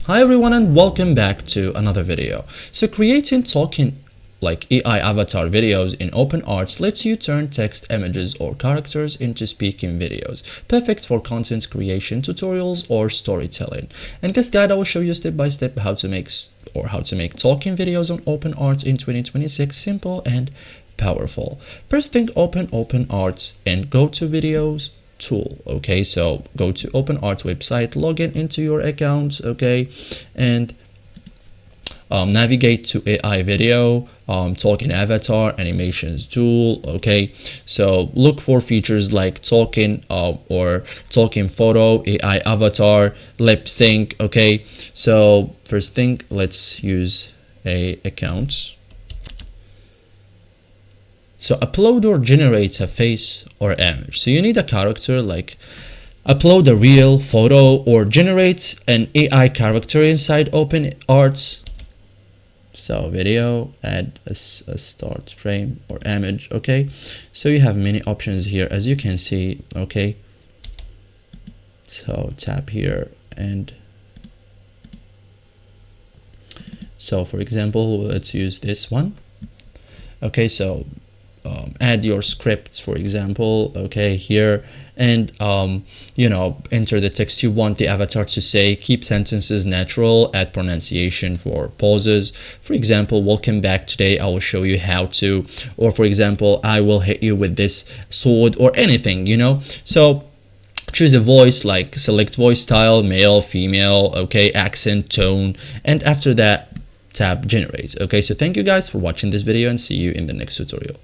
Hi everyone and welcome back to another video. So creating talking like AI avatar videos in OpenArt lets you turn text, images or characters into speaking videos, perfect for content creation, tutorials or storytelling. In this guide I will show you step by step how to make talking videos on OpenArt in 2026 simple and powerful. First thing, open OpenArt and go to videos tool. Okay, so go to OpenArt website, log into your account, okay, and navigate to AI video, talking avatar, animations tool. Okay, so look for features like talking or talking photo, AI avatar, lip sync. Okay, so first thing, let's use a account. So upload or generate a face or image. So you need a character, like upload a real photo or generate an AI character inside OpenArt. So video, add a start frame or image. Okay, so you have many options here as you can see. Okay, so tap here and so for example let's use this one. Okay, so add your script, for example, okay, here, and enter the text you want the avatar to say, keep sentences natural, add pronunciation for pauses. For example, welcome back, today I will show you how to, or for example, I will hit you with this sword, or anything, so choose a voice, like select voice style, male, female, okay, accent, tone, and after that tap generate. Okay, so thank you guys for watching this video and see you in the next tutorial.